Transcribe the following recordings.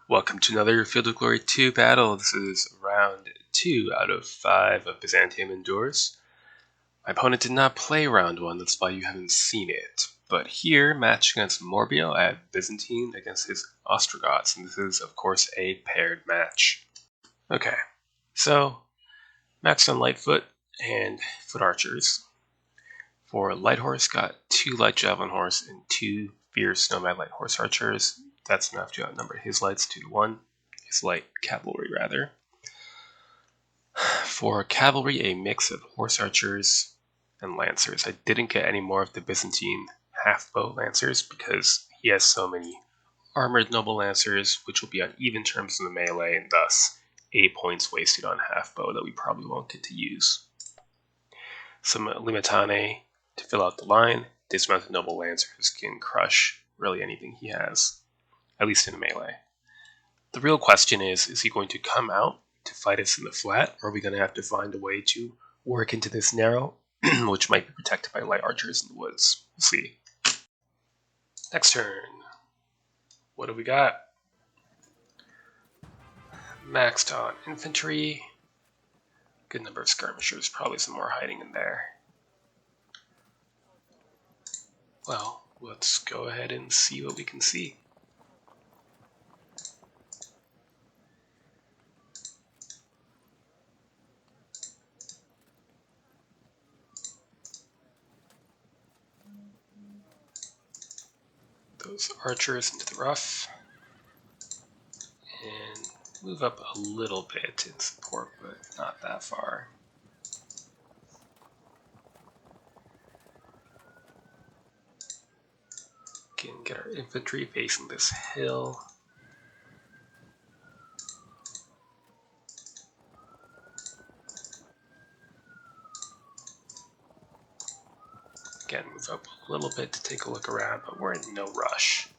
Welcome to another Field of Glory 2 battle. This is round 2 out of 5 of Byzantium Endures. My opponent did not play round 1, that's why you haven't seen it. But here, matched against Morbio, I have Byzantine against his Ostrogoths, and this is, of course, a paired match. Okay, so matched on Lightfoot and Foot Archers. For Light Horse, got 2 Light Javelin Horse and 2 Fierce Nomad Light Horse Archers. That's enough to outnumber his lights 2 to 1. His light cavalry, rather. For cavalry, a mix of horse archers and lancers. I didn't get any more of the Byzantine half-bow lancers because he has so many armored noble lancers, which will be on even terms in the melee, and thus 8 points wasted on half-bow that we probably won't get to use. Some Limitane to fill out the line. Dismounted noble lancers can crush really anything he has, at least in a melee. The real question is he going to come out to fight us in the flat, or are we going to have to find a way to work into this narrow, which might be protected by light archers in the woods? We'll see. Next turn. What do we got? Maxed on infantry. Good number of skirmishers, probably some more hiding in there. Well, let's go ahead and see what we can see. Those archers into the rough. And move up a little bit in support, but not that far. Can get our infantry facing this hill. Again, move up a little bit to take a look around, but we're in no rush.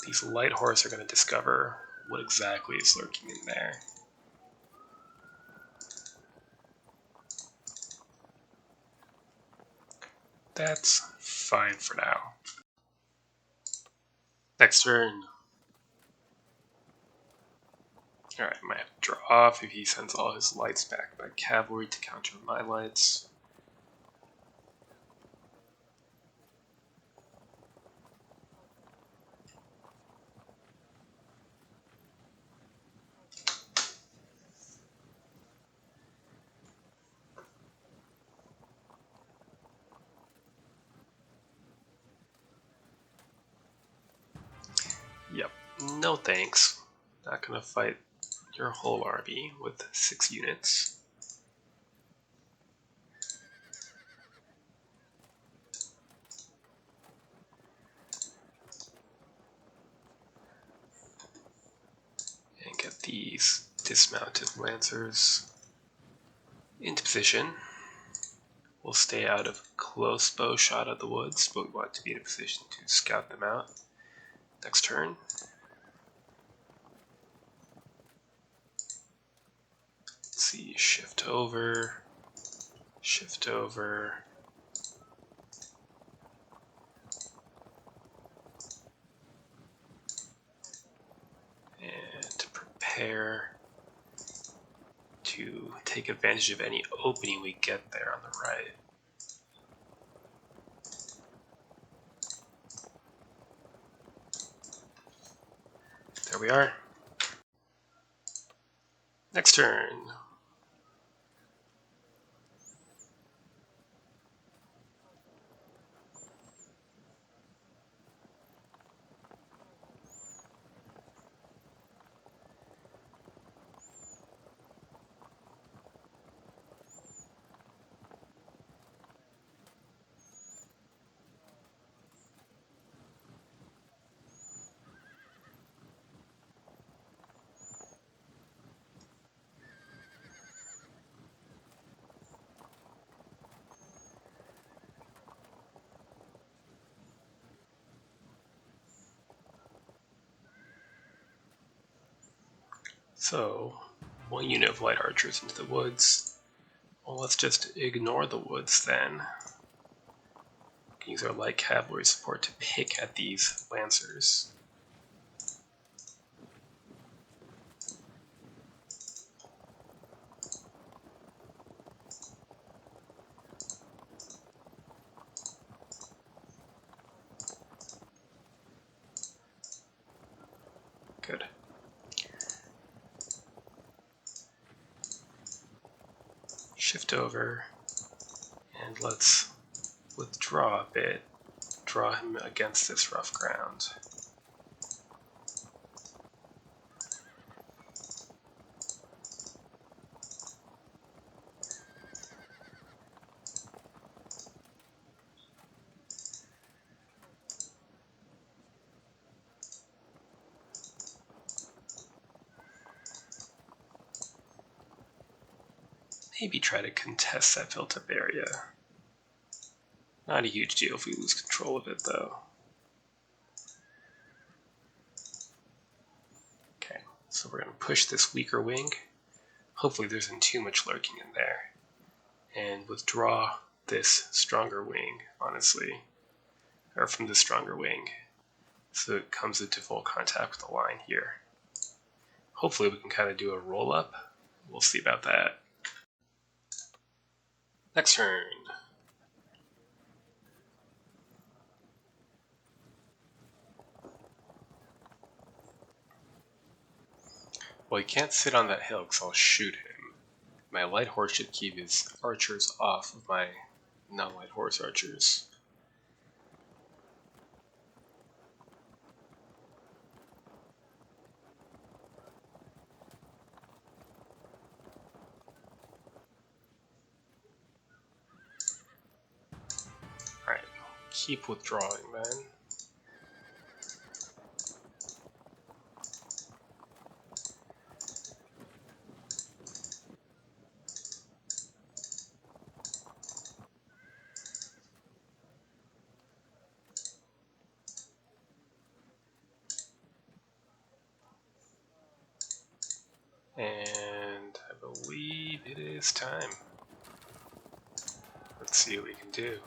These light horse are going to discover what exactly is lurking in there. That's fine for now. Next turn. Alright, I might have to draw off if he sends all his lights back by cavalry to counter my lights. Yep, no thanks. Not gonna fight your whole army with 6 units. And get these dismounted lancers into position. We'll stay out of close bow shot of the woods, but we want to be in a position to scout them out. Next turn. Let's see, shift over, and prepare to take advantage of any opening we get there on the right. There we are. Next turn. So, 1 unit of light archers into the woods. Well, let's just ignore the woods then. We can use our light, light cavalry support to pick at these lancers. Good. Shift over, and let's withdraw a bit. Draw him against this rough ground. Maybe try to contest that built-up area. Not a huge deal if we lose control of it, though. Okay, so we're going to push this weaker wing. Hopefully there isn't too much lurking in there. And withdraw this stronger wing, honestly. Or from the stronger wing. So it comes into full contact with the line here. Hopefully we can kind of do a roll-up. We'll see about that. Next turn. Well, he can't sit on that hill because I'll shoot him. My light horse should keep his archers off of my non-light horse archers. Alright, keep withdrawing then. And I believe it is time. Let's see what we can do.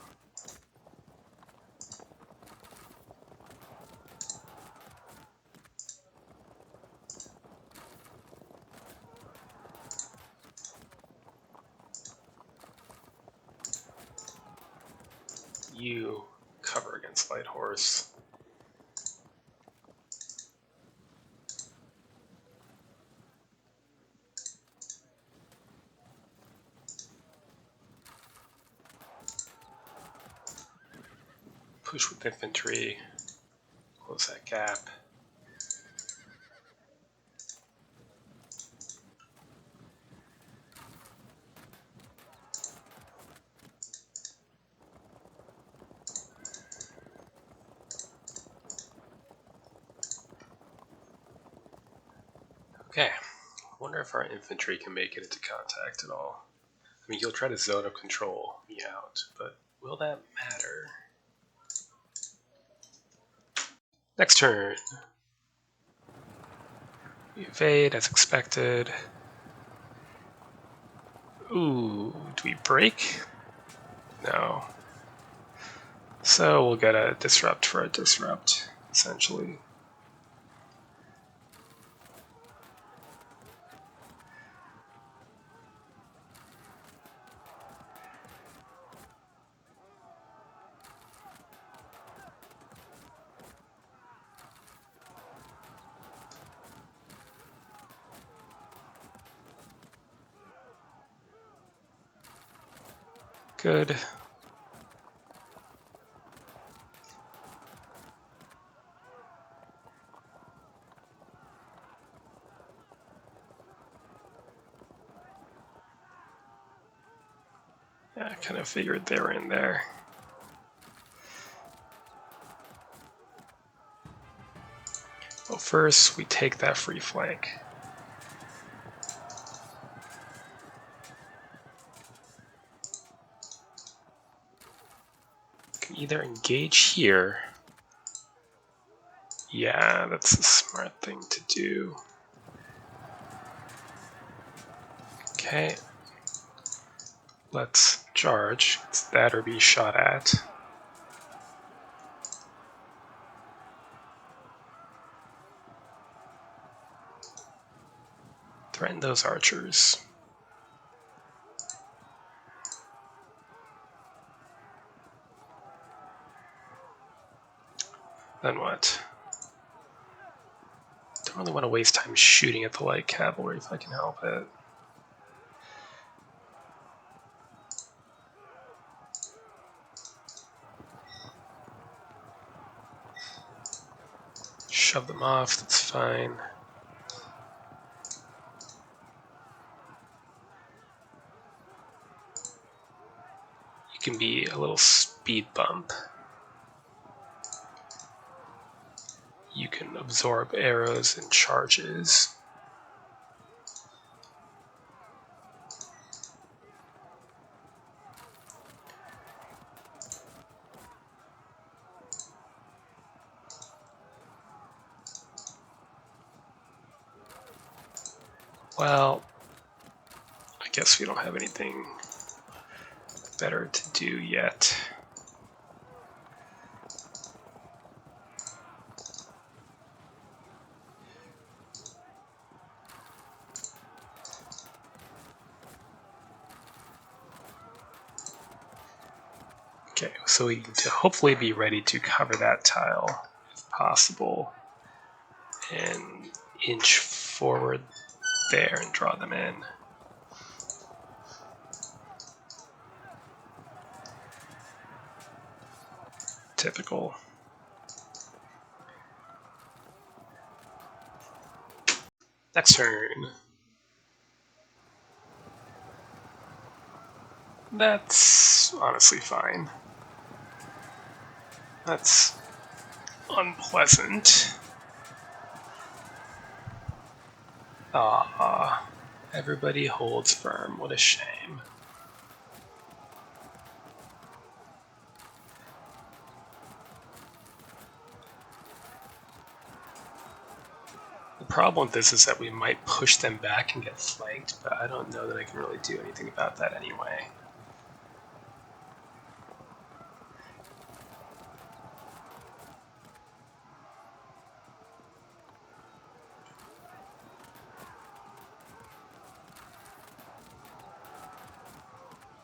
You cover against light horse. Push with infantry, close that gap. Okay, I wonder if our infantry can make it into contact at all. I mean, he'll try to zone of control me out, but will that matter? Next turn. We evade as expected. Ooh, do we break? No. So we'll get a disrupt for a disrupt, essentially. Good. Yeah, I kind of figured they were in there. Well, first we take that free flank. Can either engage here. Yeah, that's a smart thing to do. Okay. Let's charge. It's that or be shot at. Threaten those archers. Then what? Don't really want to waste time shooting at the light cavalry if I can help it. Shove them off, that's fine. You can be a little speed bump. You can absorb arrows and charges. Well, I guess we don't have anything better to do yet. Okay, so we need to hopefully be ready to cover that tile if possible, and inch forward there and draw them in. Typical. Next turn. That's honestly fine. That's unpleasant. Everybody holds firm. What a shame. The problem with this is that we might push them back and get flanked, but I don't know that I can really do anything about that anyway.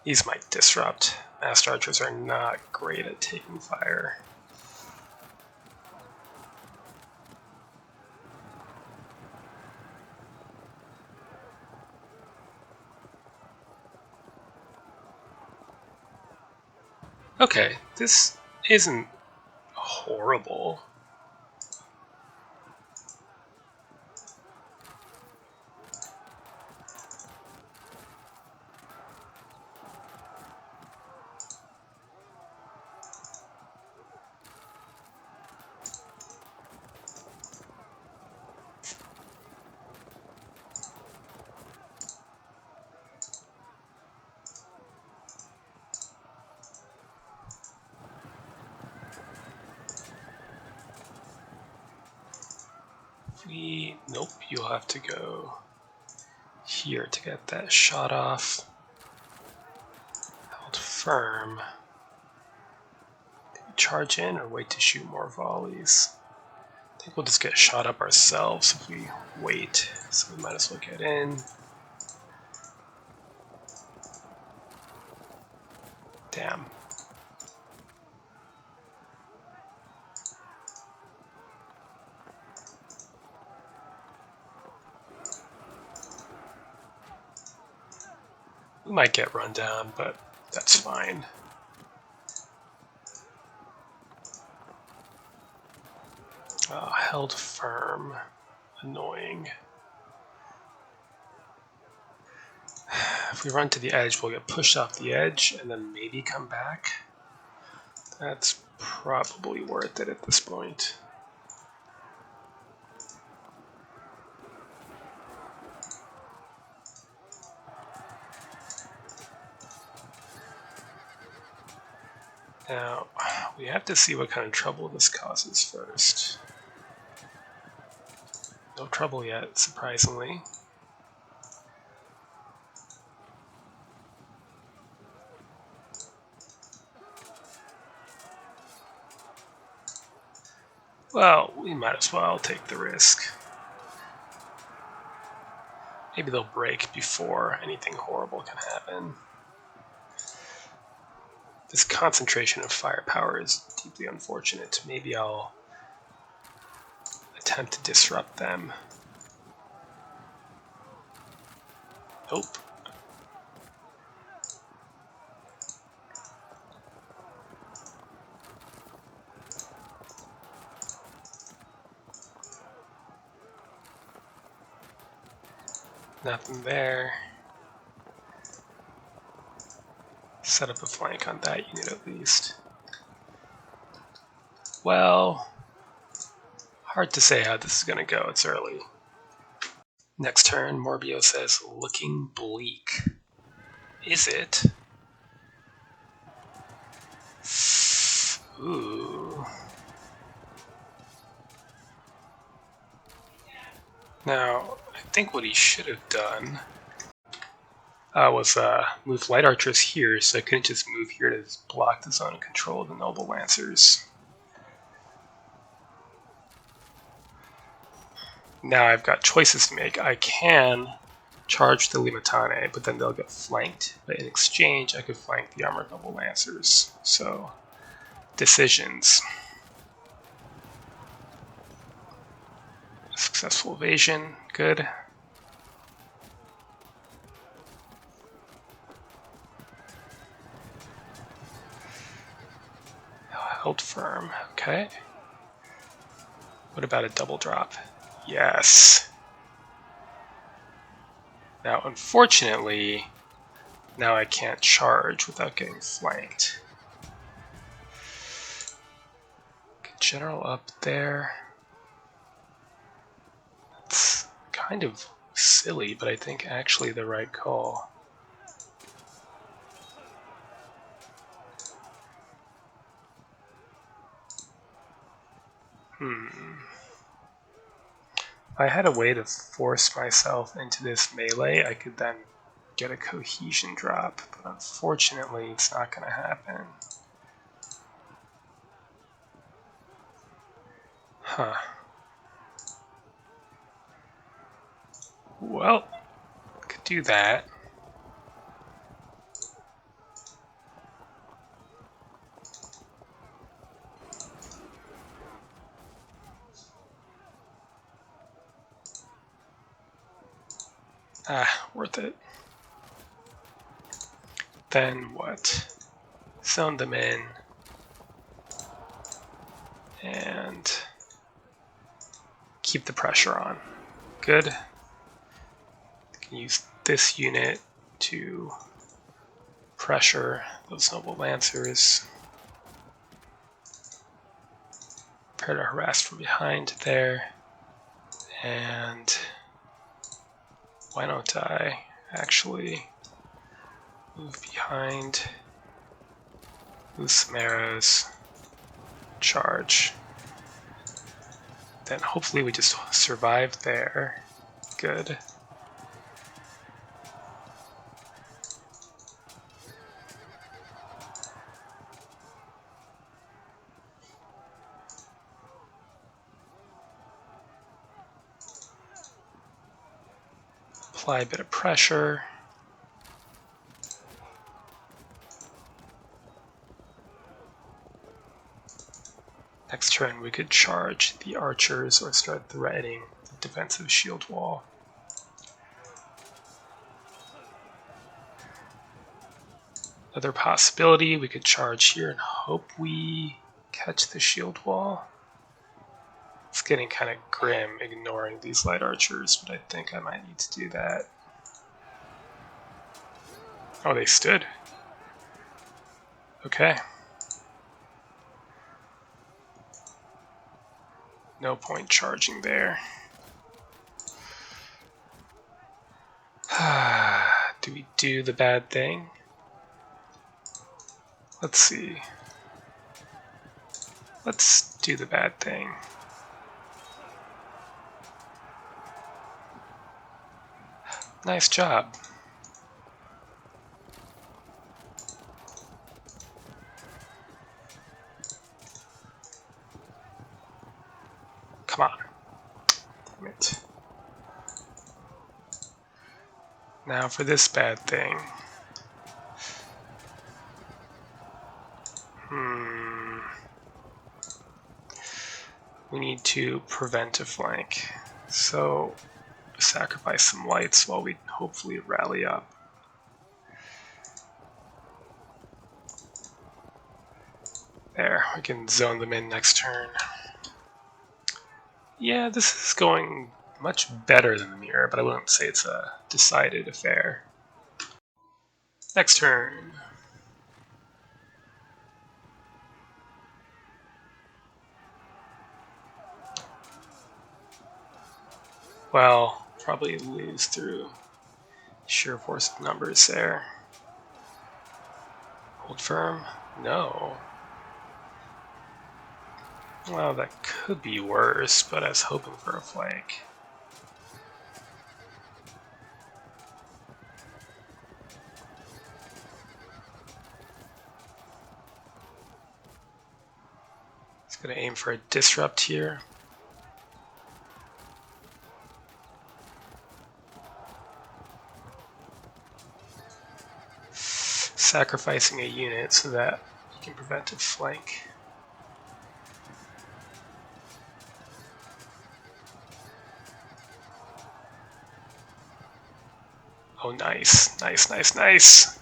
These might disrupt. Master archers are not great at taking fire. Okay, this isn't horrible. Nope, you'll have to go here to get that shot off. Held firm. Charge in or wait to shoot more volleys? I think we'll just get shot up ourselves if we wait, so we might as well get in. Damn. We might get run down, but that's fine. Held firm. Annoying. If we run to the edge, we'll get pushed off the edge and then maybe come back. That's probably worth it at this point. Now, we have to see what kind of trouble this causes first. No trouble yet, surprisingly. Well, we might as well take the risk. Maybe they'll break before anything horrible can happen. This concentration of firepower is deeply unfortunate. Maybe I'll attempt to disrupt them. Nope. Nothing there. Set up a flank on that unit at least. Well, hard to say how this is going to go. It's early. Next turn, Morbio says, looking bleak. Is it? Ooh. Now, I think what he should have done was move light archers here, so I couldn't just move here to block the zone of control of the noble lancers. Now I've got choices to make. I can charge the Limatane, but then they'll get flanked. But in exchange, I could flank the armored noble lancers. So, decisions. Successful evasion, good. Held firm, okay. What about a double drop? Yes. Now, unfortunately, now I can't charge without getting flanked. General up there. It's kind of silly, but I think actually the right call. If I had a way to force myself into this melee, I could then get a cohesion drop, but unfortunately it's not going to happen. Huh. Well, could do that. Worth it. Then what? Zone them in. And keep the pressure on. Good. Can use this unit to pressure those noble lancers. Prepare to harass from behind there. And why don't I actually move behind, move some arrows, charge. Then hopefully we just survive there. Good. Apply a bit of pressure. Next turn we could charge the archers or start threatening the defensive shield wall. Another possibility, we could charge here and hope we catch the shield wall. It's getting kind of grim ignoring these light archers, but I think I might need to do that. Oh, they stood. Okay. No point charging there. Do we do the bad thing? Let's see. Let's do the bad thing. Nice job. Come on. Damn it. Now for this bad thing. we need to prevent a flank. So sacrifice some lights while we hopefully rally up. There, we can zone them in next turn. Yeah, this is going much better than the mirror, but I wouldn't say it's a decided affair. Next turn. Well, probably lose through sheer force of numbers there. Hold firm? No. Well, that could be worse, but I was hoping for a flank. It's going to aim for a disrupt here. Sacrificing a unit so that you can prevent a flank. Oh, nice, nice, nice, nice.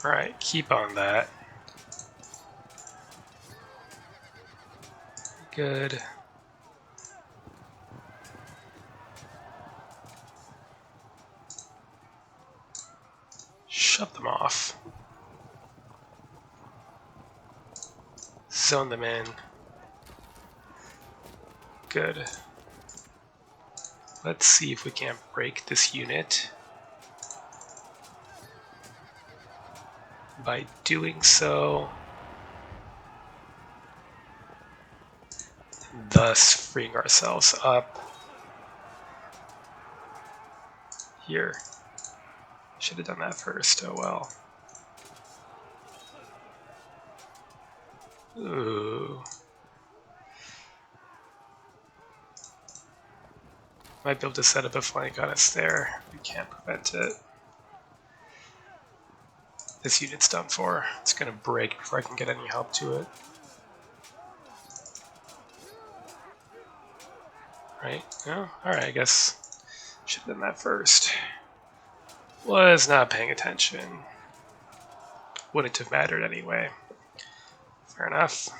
All right, keep on that. Good. Shut them off. Zone them in. Good. Let's see if we can't break this unit. By doing so, thus freeing ourselves up. Here. Should have done that first, oh well. Ooh. Might be able to set up a flank on us there. We can't prevent it. This unit's done for. It's gonna break before I can get any help to it. Right? No? Alright, I guess should have done that first. Was not paying attention. Wouldn't have mattered anyway. Fair enough.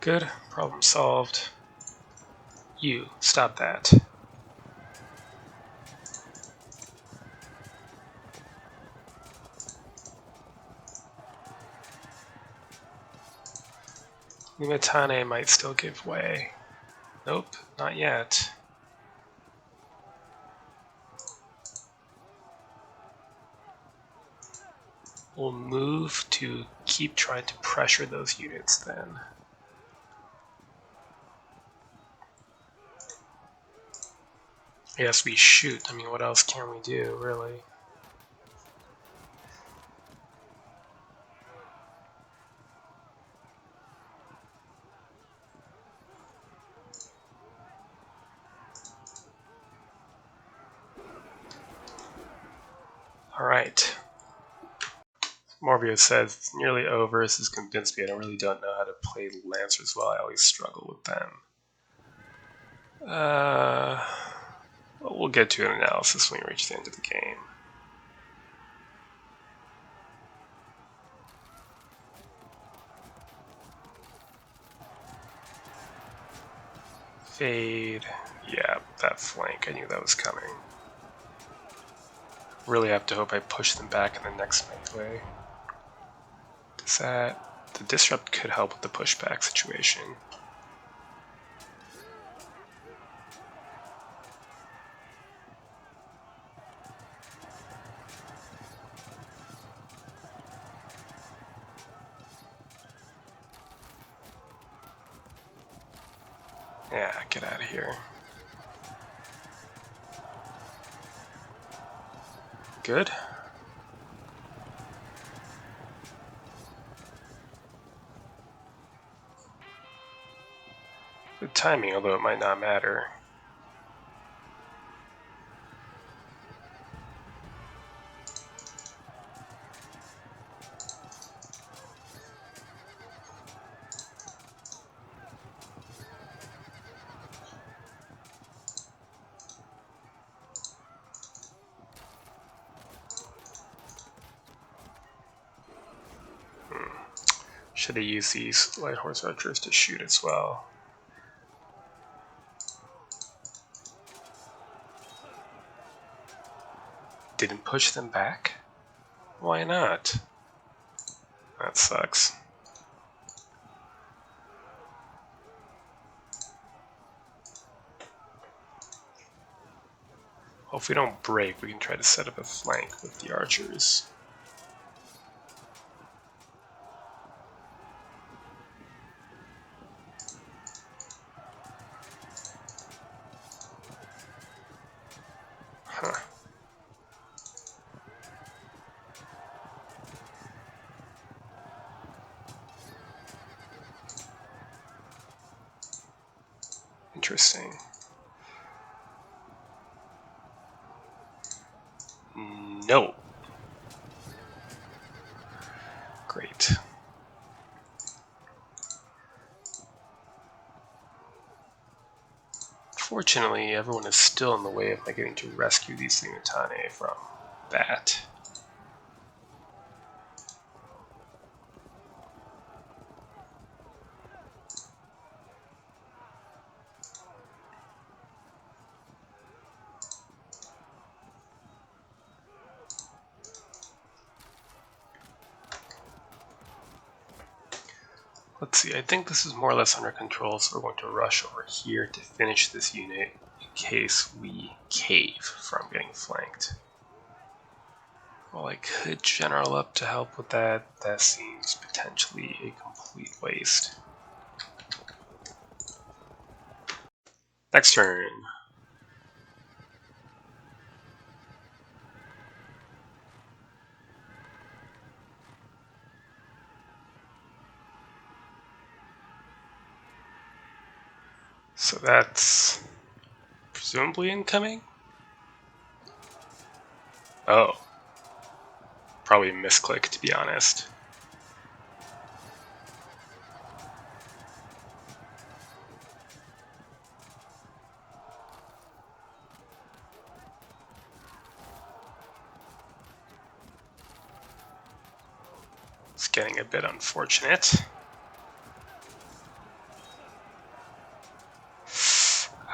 Good. Problem solved. You, stop that. Limitane might still give way. Nope, not yet. We'll move to keep trying to pressure those units then. Yes, we shoot. I mean, what else can we do, really? Alright. Morbius says, it's nearly over. This has convinced me I really don't know how to play Lancers well. I always struggle with them. Well, we'll get to an analysis when we reach the end of the game. Fade. Yeah, that flank. I knew that was coming. Really have to hope I push them back in the next melee. Does that... The disrupt could help with the pushback situation. Yeah, get out of here. Good. Good timing, although it might not matter. Should have used these light horse archers to shoot as well. Didn't push them back? Why not? That sucks. Well, if we don't break, we can try to set up a flank with the archers. Huh. Interesting. No. Great. Fortunately, everyone is still in the way of my getting to rescue these Limatane from that. Let's see, I think this is more or less under control, so we're going to rush over here to finish this unit in case we cave from getting flanked. Well, I could general up to help with that. That seems potentially a complete waste. Next turn. So that's presumably incoming? Oh. Probably a misclick, to be honest. It's getting a bit unfortunate.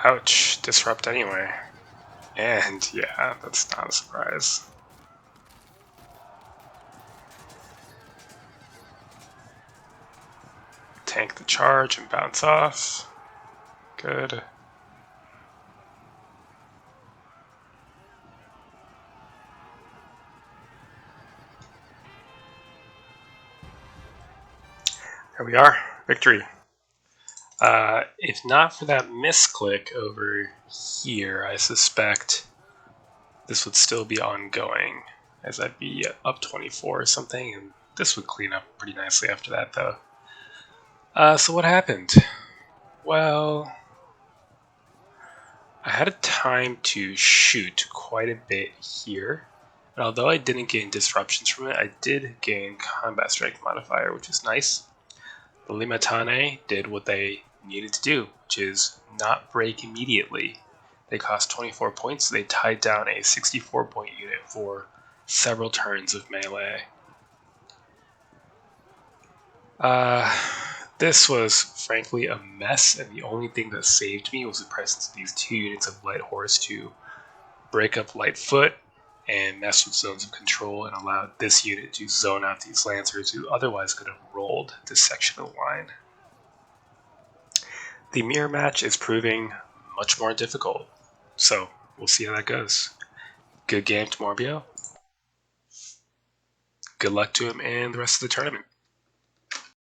Ouch, disrupt anyway. And yeah, that's not a surprise. Tank the charge and bounce off. Good. There we are, victory. If not for that misclick over here, I suspect this would still be ongoing, as I'd be up 24 or something, and this would clean up pretty nicely after that, though. So what happened? Well, I had a time to shoot quite a bit here, and although I didn't gain disruptions from it, I did gain combat strength modifier, which is nice. The Limatane did what they needed to do, which is not break immediately. They cost 24 points, so they tied down a 64-point unit for several turns of melee. This was frankly a mess, and the only thing that saved me was the presence of these 2 units of light horse to break up light foot and mess with zones of control and allowed this unit to zone out these lancers who otherwise could have rolled this section of the line. The mirror match is proving much more difficult, so we'll see how that goes. Good game to Morbio. Good luck to him and the rest of the tournament.